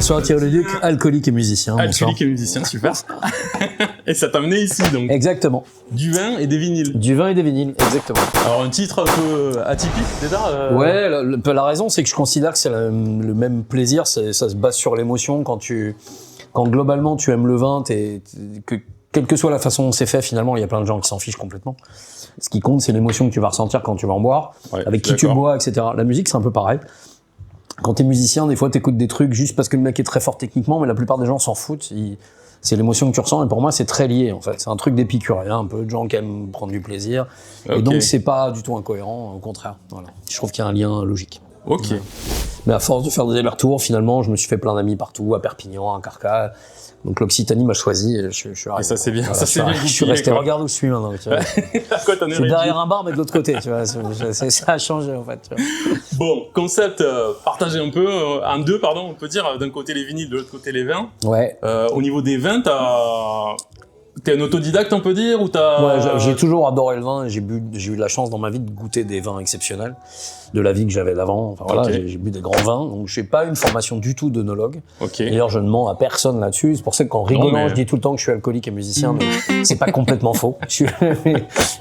Bonsoir Thierry Leduc, alcoolique et musicien. Alcoolique et musicien, super. Et ça t'a amené ici donc. Exactement. Du vin et des vinyles. Du vin et des vinyles, exactement. Alors un titre un peu atypique déjà. Ouais, la raison c'est que je considère que c'est le même plaisir, ça se base sur l'émotion quand globalement tu aimes le vin, quelle que soit la façon dont c'est fait, finalement, il y a plein de gens qui s'en fichent complètement. Ce qui compte, c'est l'émotion que tu vas ressentir quand tu vas en boire, avec qui tu bois, etc. La musique, c'est un peu pareil. Quand t'es musicien, des fois, t'écoutes des trucs juste parce que le mec est très fort techniquement, mais la plupart des gens s'en foutent. C'est l'émotion que tu ressens, et pour moi, c'est très lié, en fait. C'est un truc d'épicurien, un peu de gens qui aiment prendre du plaisir. Okay. Et donc, c'est pas du tout incohérent, au contraire. Voilà. Je trouve qu'il y a un lien logique. Ok. Ouais. Mais à force de faire des allers-retours, finalement, je me suis fait plein d'amis partout, à Perpignan, à Carcassonne. Donc l'Occitanie m'a choisi et je suis arrivé. Et ça c'est bien, voilà, ça c'est bien. Je suis resté, regarde où je suis maintenant. Tu vois. Je suis derrière un bar mais de l'autre côté, tu vois. Ça a changé en fait. Tu vois. Bon, concept partagé un peu en deux, pardon, on peut dire, d'un côté les vinyles, de l'autre côté les vins. Ouais. Au niveau des vins, t'es un autodidacte, on peut dire, ou t'as... Ouais, j'ai toujours adoré le vin et j'ai eu la chance dans ma vie de goûter des vins exceptionnels de la vie que j'avais d'avant. Enfin, voilà, j'ai bu des grands vins, donc j'ai pas une formation du tout d'œnologue. D'ailleurs, je ne mens à personne là-dessus. C'est pour ça qu'en rigolant, je dis tout le temps que je suis alcoolique et musicien, mais c'est pas complètement faux.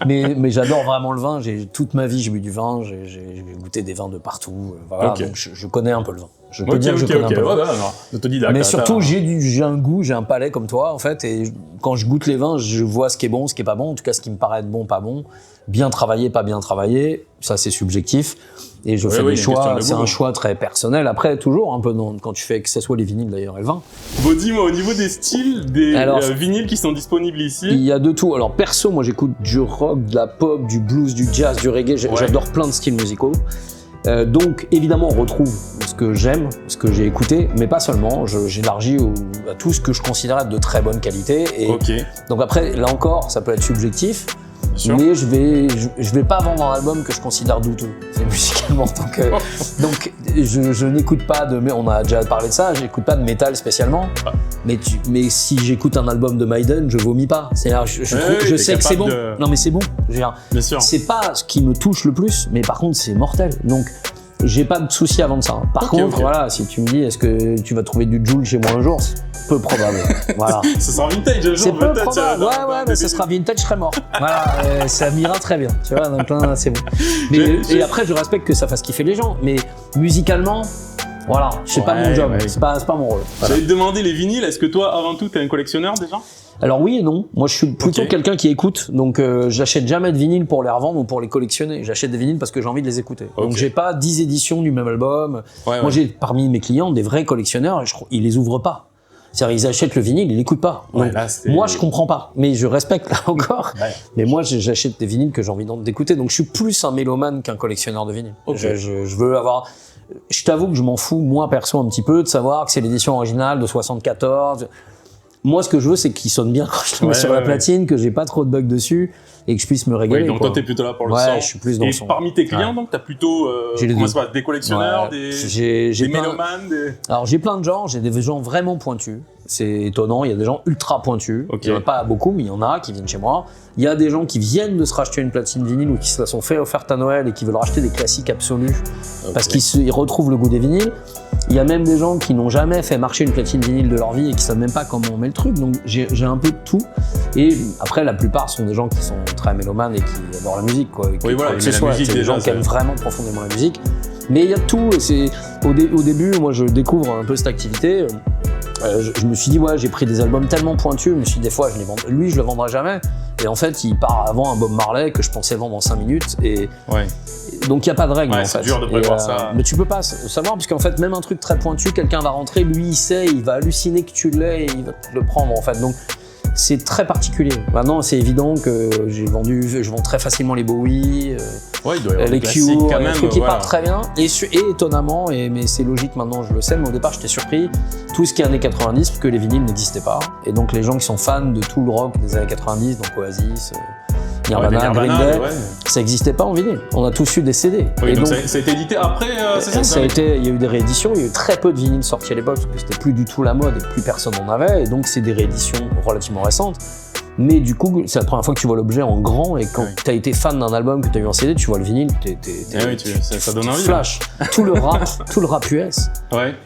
mais j'adore vraiment le vin. Toute ma vie, j'ai bu du vin, j'ai goûté des vins de partout. Voilà, donc je connais un peu le vin. Je peux dire que je connais un peu. Autodidacte. Mais surtout, j'ai un goût, j'ai un palais comme toi, en fait, et quand je goûte les vins, je vois ce qui est bon, ce qui est pas bon, en tout cas ce qui me paraît être bon, pas bon, bien travaillé, pas bien travaillé, ça c'est subjectif, et je fais des choix, c'est un choix très personnel, après toujours un peu quand tu fais, que ce soit les vinyles d'ailleurs et le vin. Bon, dis-moi, au niveau des styles, vinyles qui sont disponibles ici. Il y a de tout, alors perso, moi j'écoute du rock, de la pop, du blues, du jazz, du reggae, j'adore plein de styles musicaux. Donc évidemment on retrouve ce que j'aime, ce que j'ai écouté, mais pas seulement, j'élargis à tout ce que je considère être de très bonne qualité. Et donc après, là encore, ça peut être subjectif, mais je vais pas vendre un album que je considère douteux, c'est musicalement. Donc je n'écoute pas mais on a déjà parlé de ça, j'écoute pas de métal spécialement, mais si j'écoute un album de Maiden, je vomis pas. C'est-à-dire, je sais que c'est bon. Non mais c'est bon. C'est pas ce qui me touche le plus, mais par contre c'est mortel. Donc j'ai pas de souci à vendre ça. Par contre, voilà, si tu me dis est-ce que tu vas trouver du Joule chez moi un jour, c'est peu probable. Voilà. Ça sera vintage un jour. C'est peu probable. Ouais, mais ça sera vintage, je serai mort. Voilà, ça m'ira très bien. Tu vois, donc là, c'est bon. Et après, je respecte que ça fasse kiffer les gens, mais musicalement, voilà, c'est pas mon job, c'est pas mon rôle. Voilà. J'allais te demander les vinyles, est-ce que toi, avant tout, t'es un collectionneur déjà ? Alors oui et non. Moi, je suis plutôt quelqu'un qui écoute. Donc, j'achète jamais de vinyles pour les revendre ou pour les collectionner. J'achète des vinyles parce que j'ai envie de les écouter. Donc, j'ai pas 10 éditions du même album. Moi, j'ai parmi mes clients des vrais collectionneurs. Ils les ouvrent pas. C'est-à-dire, ils achètent le vinyle, ils l'écoutent pas. Donc, moi, je comprends pas. Mais je respecte là encore. Mais moi, j'achète des vinyles que j'ai envie d'écouter. Donc, je suis plus un mélomane qu'un collectionneur de vinyles. Je veux avoir... Je t'avoue que je m'en fous, moi, perso, un petit peu, de savoir que c'est l'édition originale de 74... Moi, ce que je veux, c'est qu'il sonne bien quand je le mets sur la platine, que j'ai pas trop de bugs dessus et que je puisse me régaler. Donc toi, t'es plutôt là pour le son. Je suis plus dans le son. Et parmi tes clients, donc, t'as plutôt des collectionneurs, des mélomanes, Alors, j'ai plein de genres. J'ai des gens vraiment pointus. C'est étonnant. Il y a des gens ultra pointus. Il y en a pas beaucoup, mais il y en a qui viennent chez moi. Il y a des gens qui viennent de se racheter une platine vinyle ou qui se la sont fait offerte à Noël et qui veulent racheter des classiques absolus parce qu'ils retrouvent le goût des vinyles. Il y a même des gens qui n'ont jamais fait marcher une platine vinyle de leur vie et qui savent même pas comment on met le truc. Donc j'ai un peu de tout. Et après, la plupart sont des gens qui sont très mélomanes et qui adorent la musique, quoi. C'est des gens qui aiment vraiment profondément la musique. Mais il y a de tout. Et au début, moi, je découvre un peu cette activité. Je me suis dit, j'ai pris des albums tellement pointus. Je me suis dit, des fois, lui, je le vendrai jamais. Et en fait, il part avant un Bob Marley que je pensais vendre en 5 minutes. Et donc, il n'y a pas de règle, en fait. C'est dur de prévoir ça. Mais tu peux pas savoir, parce qu'en fait, même un truc très pointu, quelqu'un va rentrer, lui, il sait, il va halluciner que tu l'aies et il va te le prendre, en fait. Donc, c'est très particulier. Maintenant, c'est évident que je vends très facilement les Bowie, les Cure, des trucs qui partent très bien. Et étonnamment, mais c'est logique maintenant, je le sais, mais au départ, j'étais surpris, tout ce qui est années 90, parce que les vinyles n'existaient pas. Et donc, les gens qui sont fans de tout le rock des années 90, donc Oasis, Nirvana, Green Day, ça n'existait pas en vinyle. On a tous eu des CD. Et donc, ça a été édité après, c'est ça? Il y a eu des rééditions, il y a eu très peu de vinyles sortis à l'époque, parce que c'était plus du tout la mode et plus personne n'en avait. Et donc, c'est des rééditions relativement récentes. Mais du coup, c'est la première fois que tu vois l'objet en grand, et quand tu as été fan d'un album, que tu as eu un CD, tu vois le vinyle, ça donne envie. Flash. Tout le rap US,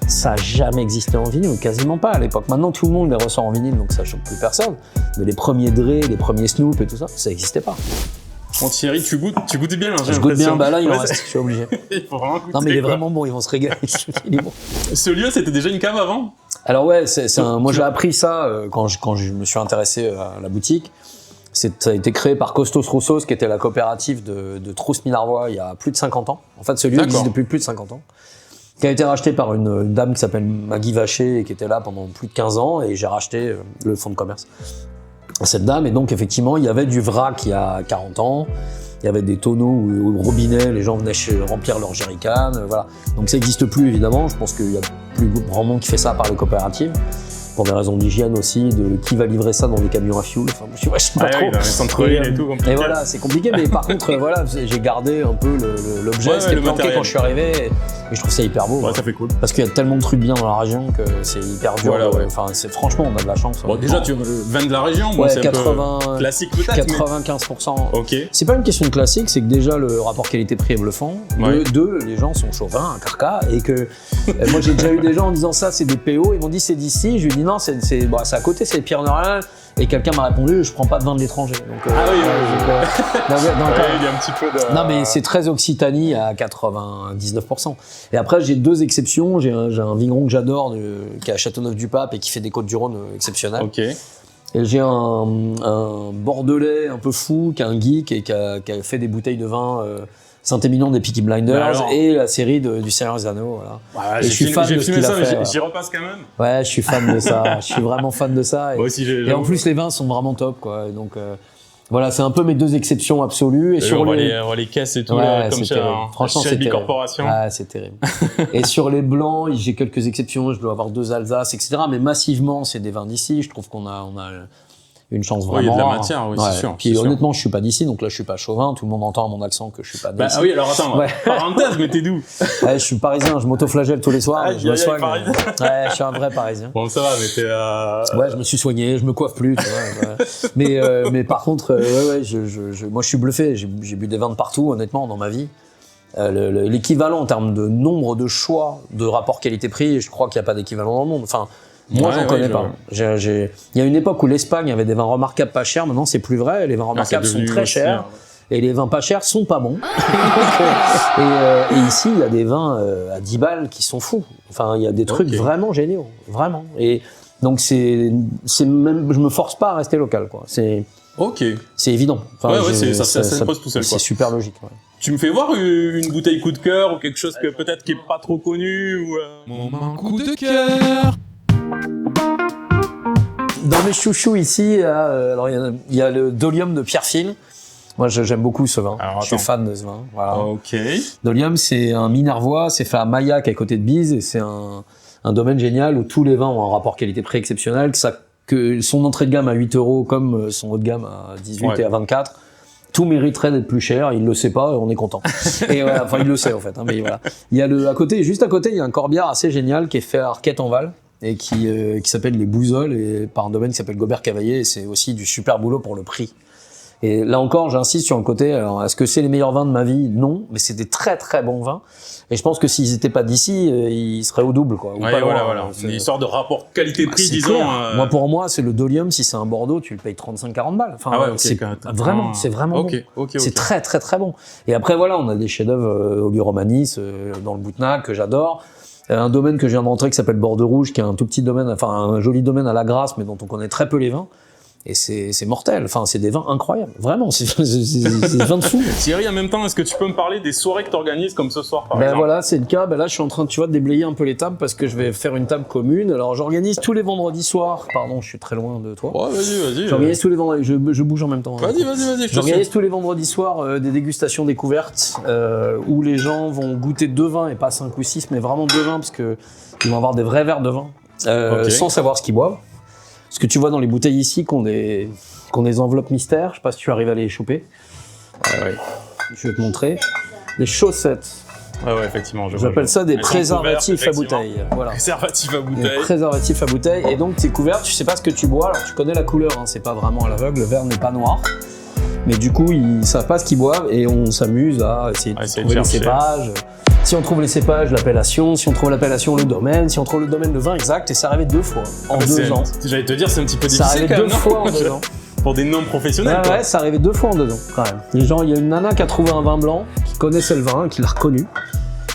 ça n'a jamais existé en vinyle, quasiment pas à l'époque. Maintenant, tout le monde les ressort en vinyle, donc ça choque plus personne. Mais les premiers Dre, les premiers Snoop et tout ça, ça n'existait pas. Bon, Thierry, tu goûtes bien, hein, je goûte bien, bah là, il en reste, je suis obligé. Il faut vraiment goûter. Non, mais il est vraiment bon, ils vont se régaler. Il est bon. Ce lieu, c'était déjà une cave avant? Alors ouais, moi j'ai appris ça quand je me suis intéressé à la boutique. Ça a été créé par Costos Roussos, qui était la coopérative de Trousse-Minervois il y a plus de 50 ans. En fait, ce lieu existe depuis plus de 50 ans. Qui a été racheté par une dame qui s'appelle Maggie Vacher et qui était là pendant plus de 15 ans, et j'ai racheté le fonds de commerce à cette dame. Et donc effectivement, il y avait du vrac il y a 40 ans. Il y avait des tonneaux ou robinets, les gens venaient remplir leurs jerrycans, voilà. Donc ça n'existe plus évidemment, je pense qu'il y a plus grand monde qui fait ça par les coopératives, pour des raisons d'hygiène aussi, de qui va livrer ça dans des camions à fuel, enfin je sais pas trop. Oui, dans les centres-villes et tout, compliqué. Et voilà, c'est compliqué, mais par contre, voilà, j'ai gardé un peu l'objet, c'était planqué quand je suis arrivé, et je trouve ça hyper beau. Ouais, ça fait cool. Parce qu'il y a tellement de trucs bien dans la région que c'est hyper dur. Voilà, enfin, franchement, on a de la chance. Bon, déjà, tu vins de la région, bon, c'est 80, un peu classique peut-être. 95%. Ok. C'est pas une question de classique, c'est que déjà le rapport qualité-prix est bluffant. Deux, les gens sont chauvins, carca, et que moi j'ai déjà eu des gens en disant ça, c'est des PO, ils m'ont dit c'est d'ici, je lui ai dit non, c'est à côté, c'est les Pyrénées-Orientales. Et quelqu'un m'a répondu, je prends pas de vin de l'étranger. Donc, il y a un petit peu de... Non, mais c'est très Occitanie à 99%. Et après, j'ai deux exceptions. J'ai un vigneron que j'adore, qui est à Châteauneuf-du-Pape et qui fait des Côtes-du-Rhône exceptionnelles. Ok. Et j'ai un Bordelais un peu fou, qui est un geek et qui a fait des bouteilles de vin Saint-Émilion des Peaky Blinders et la série du Seigneur des Anneaux. Voilà. Ouais, je suis fan de ce qu'il a fait. J'y repasse quand même. Ouais, je suis fan de ça. Je suis vraiment fan de ça. Moi aussi, et en plus, les vins sont vraiment top, quoi. Et donc, voilà, c'est un peu mes deux exceptions absolues. Et sur on voit les caisses et tout, là, comme ça. Franchement, c'est terrible. Corporation. Ah, c'est terrible. Et sur les blancs, j'ai quelques exceptions. Je dois avoir 2 Alsace, etc. Mais massivement, c'est des vins d'ici. Je trouve qu'on a une chance vraiment. Oui, il y a de la matière, oui, c'est sûr. Puis honnêtement, je suis pas d'ici, donc là, je suis pas chauvin. Tout le monde entend à mon accent que je suis pas d'ici. Ah oui, alors attends, parenthèse, mais t'es d'où? Je suis parisien, je m'autoflagelle tous les soirs. Je me soigne. Ouais, je suis un vrai parisien. Bon, ça va, mais t'es. Ouais, je me suis soigné, je me coiffe plus, tu vois. Mais par contre, moi, je suis bluffé. J'ai bu des vins de partout, honnêtement, dans ma vie. L'équivalent en termes de nombre de choix de rapport qualité-prix, je crois qu'il n'y a pas d'équivalent dans le monde. Enfin, moi, j'en connais pas. Il y a une époque où l'Espagne avait des vins remarquables pas chers. Maintenant, c'est plus vrai. Les vins remarquables sont très chers. Et les vins pas chers sont pas bons. et ici, il y a des vins à 10 balles qui sont fous. Enfin, il y a des trucs vraiment géniaux. Vraiment. Et donc, même, je me force pas à rester local, quoi. C'est évident. Enfin, ça pose tout seul, quoi. C'est super logique. Ouais. Tu me fais voir une bouteille coup de cœur ou quelque chose que peut-être qui est pas trop connu ou Moment coup de cœur. Dans mes chouchous ici, alors il y a le Dolium de Pierrefitte. Moi, j'aime beaucoup ce vin. Je suis fan de ce vin. Voilà. Ok. Dolium, c'est un Minervois, c'est fait à Maillac, à côté de Bise, et c'est un domaine génial où tous les vins ont un rapport qualité-prix exceptionnel. Que son entrée de gamme à 8 € comme son haut de gamme à 18 et à 24. Tout mériterait d'être plus cher, il le sait pas, on est content. Et voilà, enfin il le sait en fait, hein, mais voilà. Il y a juste à côté, il y a un corbière assez génial qui est fait à Arquette-en-Val et qui s'appelle les Bouzoles et par un domaine qui s'appelle Gobert Cavaillé, et c'est aussi du super boulot pour le prix. Et là encore, j'insiste sur le côté, alors est-ce que c'est les meilleurs vins de ma vie? Non, mais c'est des très très bons vins. Et je pense que s'ils étaient pas d'ici, ils seraient au double, quoi. Ouais, voilà. C'est une histoire de rapport qualité-prix, disons. Moi, pour moi, c'est le Dolium. Si c'est un Bordeaux, tu le payes 35-40 balles. Enfin, c'est vraiment bon. C'est très, très, très bon. Et après, voilà, on a des chefs-d'œuvre au lieu Romanis, dans le Boutnac, que j'adore. Un domaine que je viens de rentrer qui s'appelle Bordeaux Rouge, qui est un tout petit domaine, enfin, un joli domaine à la Grasse, mais dont on connaît très peu les vins. Et c'est mortel, enfin c'est des vins incroyables, vraiment, c'est des vins de fou. Thierry, en même temps, est-ce que tu peux me parler des soirées que tu organises comme ce soir par exemple? Voilà, c'est le cas, là je suis en train de déblayer un peu les tables parce que je vais faire une table commune. Alors j'organise tous les vendredis soirs, pardon je suis très loin de toi. Ouais, vas-y. J'organise tous les vendredis, je bouge en même temps. Vas-y. J'organise tous les vendredis soirs des dégustations découvertes où les gens vont goûter 2 vins et pas 5 ou 6, mais vraiment 2 vins parce que ils vont avoir des vrais verres de vin sans savoir ce qu'ils boivent. Ce que tu vois dans les bouteilles ici, qu'on des enveloppes mystères, je sais pas si tu arrives à les choper. Ouais. Je vais te montrer. Les chaussettes Ouais, effectivement. J'appelle ça des Elles sont préservatifs à couvertes, bouteille. Voilà. Préservatifs à Des bouteille. préservatifs à bouteille. Et donc, tu es couvert, tu sais pas ce que tu bois. Alors, tu connais la couleur, hein, c'est pas vraiment à l'aveugle, le verre n'est pas noir. Mais du coup, ils savent pas ce qu'ils boivent et on s'amuse à essayer de trouver les cépages. Si on trouve les cépages, l'appellation. Si on trouve l'appellation, le domaine. Si on trouve le domaine, le vin exact. Et ça arrivait 2 fois en 2 ans. J'allais te dire, c'est un petit peu Ça difficile arrivait quand 2 même, fois en non 2 ans. Pour des non-professionnels, quoi. Ouais, ça arrivait 2 fois en 2 ans, quand même. Les gens, il y a une nana qui a trouvé un vin blanc, qui connaissait le vin, qui l'a reconnu.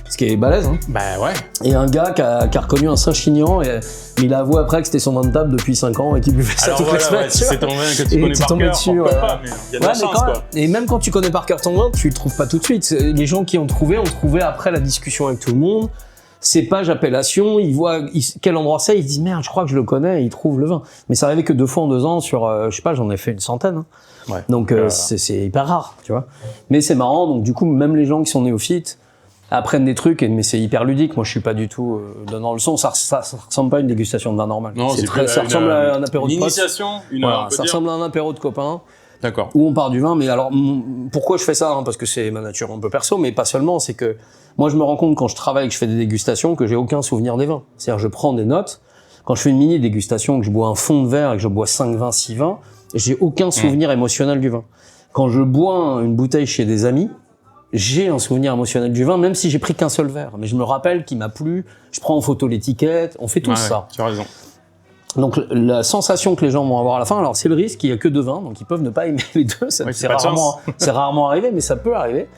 Ce qui est balèze, hein. Bah ouais. Et un gars qui a reconnu un Saint-Chinian, mais il a avoué après que c'était son vin de table depuis 5 ans et qu'il buvait ça toutes les semaines. Ouais, si c'est ton vin que tu Et connais t'es par tombé cœur, dessus, pourquoi ouais. pas, mais il y a de la chance, quoi. Et même quand tu connais par cœur ton vin, tu le trouves pas tout de suite. Les gens qui ont trouvé après la discussion avec tout le monde. Cépage, appellation, ils voient quel endroit c'est, ils se disent merde, je crois que je le connais, et ils trouvent le vin. Mais ça arrivait que 2 fois en 2 ans sur, je sais pas, j'en ai fait une centaine. Hein. Ouais. Donc c'est hyper rare, tu vois. Mais c'est marrant, donc du coup, même les gens qui sont néophytes apprennent des trucs, mais c'est hyper ludique. Moi, je suis pas du tout donnant le son. Ça ressemble pas à une dégustation de vin normal. Non, ça ressemble à un apéro de potes. Initiation, Voilà, ça ressemble à un apéro de copains. D'accord. Où on part du vin, mais alors pourquoi je fais ça, hein, parce que c'est ma nature un peu perso, mais pas seulement, c'est que moi je me rends compte quand je travaille, que je fais des dégustations, que j'ai aucun souvenir des vins. C'est-à-dire je prends des notes, quand je fais une mini dégustation, que je bois un fond de verre et que je bois 5 vins, 6 vins, j'ai aucun souvenir émotionnel du vin. Quand je bois une bouteille chez des amis, j'ai un souvenir émotionnel du vin, même si j'ai pris qu'un seul verre. Mais je me rappelle qu'il m'a plu, je prends en photo l'étiquette, on fait tout ça. Tu as raison. Donc la sensation que les gens vont avoir à la fin, alors c'est le risque, il y a que 2 vins, donc ils peuvent ne pas aimer les deux, c'est rarement arrivé, mais ça peut arriver.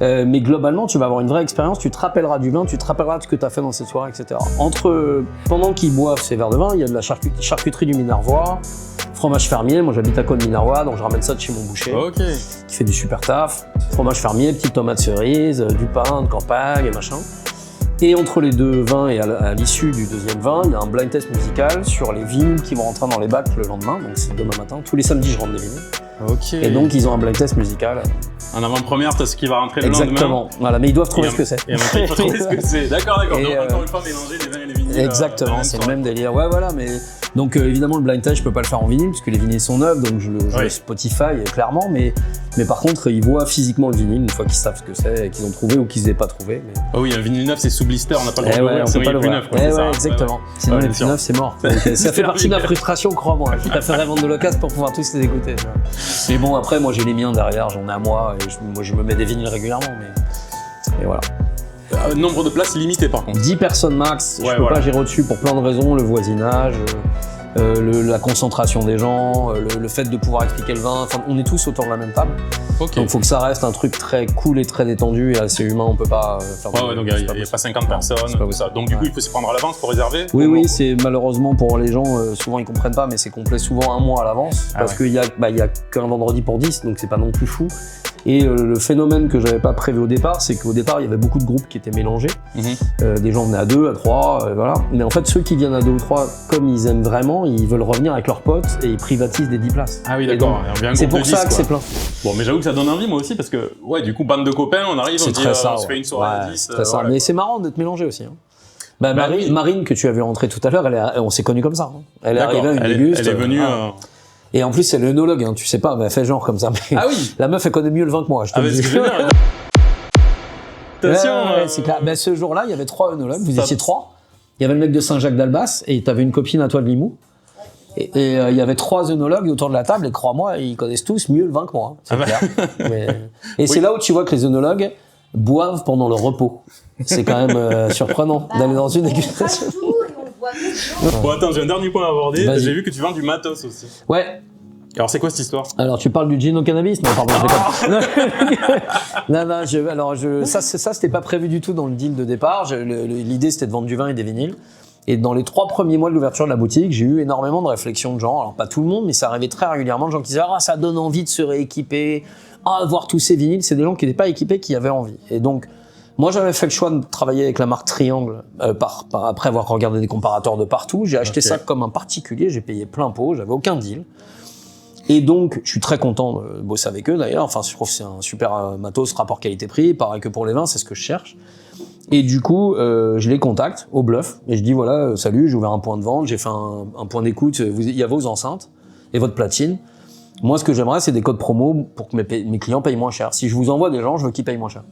Mais globalement, tu vas avoir une vraie expérience, tu te rappelleras du vin, tu te rappelleras de ce que tu as fait dans cette soirée, etc. Pendant qu'ils boivent ces verres de vin, il y a de la charcuterie du Minervois, fromage fermier, moi j'habite à Côte-Minervois, donc je ramène ça de chez mon boucher, qui fait du super taf, fromage fermier, petites tomates cerises, du pain de campagne et machin. Et entre les 2 vins et à l'issue du 2e vin, il y a un blind test musical sur les vinyles qui vont rentrer dans les bacs le lendemain, donc c'est demain matin. Tous les samedis, je rentre des vinyles. Et donc, ils ont un blind test musical. En avant-première, t'as ce qui va rentrer le lendemain. Exactement. Voilà, mais ils doivent trouver ce que c'est. Et après, il faut trouver ce que c'est. D'accord. Donc, encore une fois, mélanger les vins et les vinyles. Exactement, c'est le même délire. Ouais, voilà, mais... Donc, évidemment, le blind test, je peux pas le faire en vinyle, puisque les vinyles sont neufs, donc je le Spotify, clairement, mais par contre, ils voient physiquement le vinyle, une fois qu'ils savent ce que c'est, qu'ils ont trouvé ou qu'ils aient pas trouvé. Mais... Ah oui, un vinyle neuf, c'est sous blister, on n'a pas le droit de l'ouvrir, sinon il est plus neuf. Exactement. Sinon, il est plus neuf, c'est mort. Donc, ça fait partie de la frustration, crois-moi. Je préférerais vendre de l'occasion pour pouvoir tous les écouter. Mais bon, après, moi, j'ai les miens derrière, j'en ai à moi, et moi, je me mets des vinyles régulièrement, mais voilà. Nombre de places limité par contre. 10 personnes max, je peux pas gérer au-dessus pour plein de raisons, le voisinage, la concentration des gens, le fait de pouvoir expliquer le vin, enfin on est tous autour de la même table. Donc il faut que ça reste un truc très cool et très détendu et assez humain, on peut pas faire donc il n'y a pas 50 personnes, tout ça. Donc du coup il faut s'y prendre à l'avance pour réserver. Oui, c'est malheureusement pour les gens, souvent ils comprennent pas, mais c'est complet souvent un mois à l'avance, parce qu'il y a qu'un vendredi pour 10, donc c'est pas non plus fou. Et le phénomène que j'avais pas prévu au départ, c'est qu'au départ, il y avait beaucoup de groupes qui étaient mélangés. Des gens venaient à 2, à 3, voilà. Mais en fait, ceux qui viennent à 2 ou 3, comme ils aiment vraiment, ils veulent revenir avec leurs potes et ils privatisent des 10 places. Ah oui, d'accord. C'est pour ça que c'est plein. Bon, mais j'avoue que ça donne envie, moi aussi, parce que, du coup, bande de copains, on arrive, on dit, on se fait une soirée à 10. Mais c'est marrant d'être mélangé aussi. Marine, que tu as vu rentrer tout à l'heure, on s'est connus comme ça. Elle est arrivée à une déguste. Elle est venue... Et en plus, c'est l'œnologue, hein, tu sais pas, elle fait genre comme ça. Mais ah oui. La meuf, elle connaît mieux le vin que moi, je te le dis. C'est clair. Ce jour-là, il y avait 3 œnologues, vous étiez 3. Il y avait le mec de Saint-Jacques-d'Albas et t'avais une copine à toi de Limoux. Et il y avait 3 œnologues autour de la table et crois-moi, ils connaissent tous mieux le vin que moi. C'est clair. Et c'est là où tu vois que les œnologues boivent pendant le repos. C'est quand même surprenant d'aller dans une dégustation. Bon, attends, j'ai un dernier point à aborder. J'ai vu que tu vends du matos aussi. Ouais. Alors, c'est quoi cette histoire? Alors, tu parles du gin au cannabis? Non, pardon, non, ça, c'était pas prévu du tout dans le deal de départ. L'idée, c'était de vendre du vin et des vinyles. Et dans les 3 premiers mois de l'ouverture de la boutique, j'ai eu énormément de réflexions de gens. Alors, pas tout le monde, mais ça arrivait très régulièrement. De gens qui disaient, ça donne envie de se rééquiper. Voir tous ces vinyles. C'est des gens qui n'étaient pas équipés, qui avaient envie. Et donc, moi, j'avais fait le choix de travailler avec la marque Triangle après avoir regardé des comparateurs de partout. J'ai acheté ça comme un particulier, j'ai payé plein pot, j'avais aucun deal. Et donc, je suis très content de bosser avec eux d'ailleurs. Enfin, je trouve que c'est un super matos, rapport qualité-prix. Pareil que pour les vins, c'est ce que je cherche. Et du coup, je les contacte au bluff et je dis voilà, salut, j'ai ouvert un point de vente, j'ai fait un point d'écoute. Il y a vos enceintes et votre platine. Moi, ce que j'aimerais, c'est des codes promo pour que mes clients payent moins cher. Si je vous envoie des gens, je veux qu'ils payent moins cher.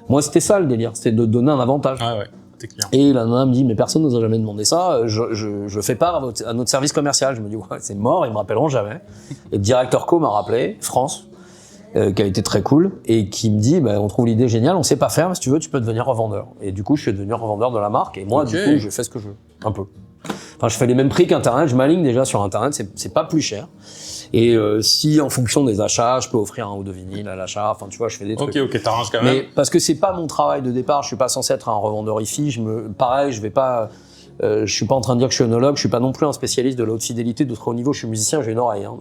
Moi, c'était ça le délire, c'était de donner un avantage. Ah ouais, c'est clair. Et la nana me dit, mais personne nous a jamais demandé ça, je fais part à notre service commercial. Je me dis, ouais, c'est mort, ils me rappelleront jamais. Et le directeur co m'a rappelé, France, qui a été très cool, et qui me dit, on trouve l'idée géniale, on sait pas faire, mais si tu veux, tu peux devenir revendeur. Et du coup, je suis devenu revendeur de la marque, et moi, du coup, je fais ce que je veux, un peu. Enfin, je fais les mêmes prix qu'Internet, je m'aligne déjà sur Internet, c'est pas plus cher. Et si en fonction des achats, je peux offrir 1 ou 2 vinyles à l'achat, enfin tu vois, je fais des trucs. Ok, t'arranges quand même. Mais parce que c'est pas mon travail de départ, je suis pas censé être un revendeur hi-fi, pareil, je vais pas, je suis pas en train de dire que je suis œnologue, je suis pas non plus un spécialiste de la haute fidélité, de très haut niveau, je suis musicien, j'ai une oreille, hein,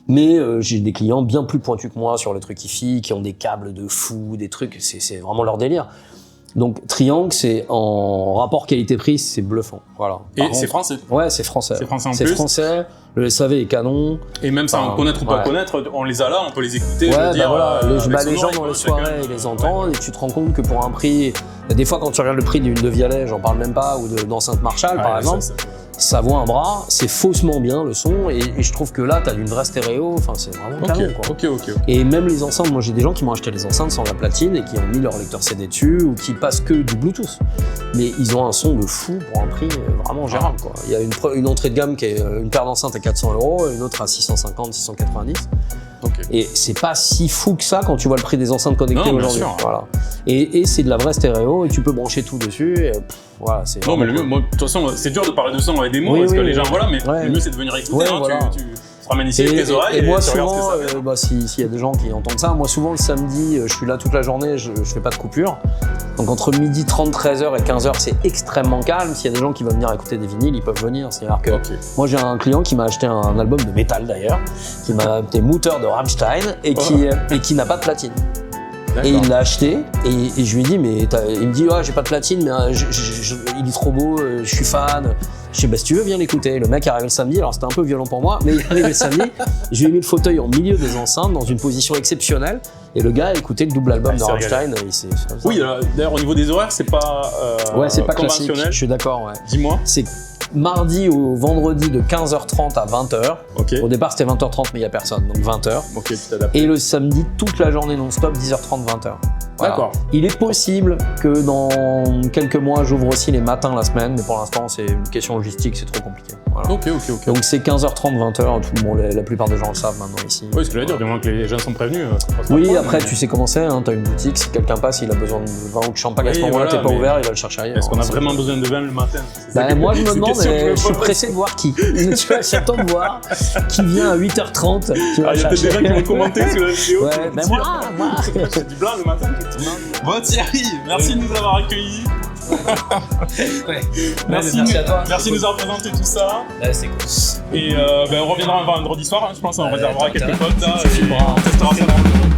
mais j'ai des clients bien plus pointus que moi sur les trucs hi-fi, qui ont des câbles de fou, des trucs, c'est vraiment leur délire. Donc Triangle, c'est en rapport qualité-prix, c'est bluffant. Voilà. Et c'est français. Ouais, c'est français. C'est français en plus. C'est français. Le SAV est canon. Et même sans connaître ou pas connaître, on les a là, on peut les écouter. Ouais, dire, voilà. Les gens dans les soirées, ils les entendent et tu te rends compte que pour un prix, des fois quand tu regardes le prix d'une de Vialet, j'en parle même pas, ou d'enceinte Marshall par exemple, ça vaut un bras, c'est faussement bien le son et je trouve que là t'as une vraie stéréo, enfin c'est vraiment canon quoi. Ok. Et même les enceintes, moi j'ai des gens qui m'ont acheté les enceintes sans la platine et qui ont mis leur lecteur CD dessus ou qui passent que du Bluetooth. Mais ils ont un son de fou pour un prix vraiment gérable quoi. Il y a une entrée de gamme qui est une paire d'enceintes à 400 €, une autre à 650, 690. Et c'est pas si fou que ça quand tu vois le prix des enceintes connectées aujourd'hui. Voilà. Et c'est de la vraie stéréo et tu peux brancher tout dessus. Et, voilà, c'est non, mais le mieux, moi, de toute façon, c'est dur de parler de son avec des mots parce que les gens, mais le mieux c'est de venir écouter. Tu te ramènes ici avec tes oreilles. Et moi, souvent, regardes ce que ça s'il y a des gens qui entendent ça, moi, souvent le samedi, je suis là toute la journée, je fais pas de coupure. Donc entre 12h30, 13h et 15h, c'est extrêmement calme. S'il y a des gens qui veulent venir écouter des vinyles, ils peuvent venir. C'est-à-dire que moi, j'ai un client qui m'a acheté un album de métal d'ailleurs, qui m'a acheté Mutter de Rammstein et qui n'a pas de platine. Et il l'a acheté et je lui ai dit, mais il me dit, j'ai pas de platine, mais il est trop beau, je suis fan. Je dis, si tu veux, viens l'écouter. Le mec est arrivé le samedi, alors c'était un peu violent pour moi, mais il est arrivé le samedi. Je lui ai mis le fauteuil au milieu des enceintes, dans une position exceptionnelle, et le gars a écouté le double album de Rammstein. Oui, d'ailleurs, au niveau des horaires, c'est pas c'est pas classique, conventionnel. Je suis d'accord, ouais. Dis-moi. C'est mardi au vendredi de 15h30 à 20h. Au départ, c'était 20h30, mais il n'y a personne, donc 20h. Tu t'adaptes. Et le samedi, toute la journée non-stop, 10h30, 20h. Voilà. D'accord. Il est possible que dans quelques mois, j'ouvre aussi les matins la semaine, mais pour l'instant, c'est une question logistique, c'est trop compliqué. Voilà. Ok. Donc c'est 15h30, 20h, la plupart des gens le savent maintenant ici. Oui, ce que j'allais dire, du moment que les gens sont prévenus. Oui, après, tu sais comment c'est, t'as une boutique, si quelqu'un passe, il a besoin de vin ou de champagne, à ce moment-là, t'es pas ouvert, il va le chercher ailleurs. Est-ce qu'on a vraiment besoin de vin le matin? Moi, je me demande, je suis pressé de voir qui. Tu vois, j'attends de voir qui vient à 8h30. Il y a peut-être des gens qui vont commenter sur la vidéo. Ouais, moi. C'est du blanc le matin. Bon, Thierry, merci de nous avoir accueillis. Merci à toi. Merci de nous avoir présenté tout ça. C'est cool. Et on reviendra un vendredi soir, je pense, on réservera quelques potes là. On testera ça dans le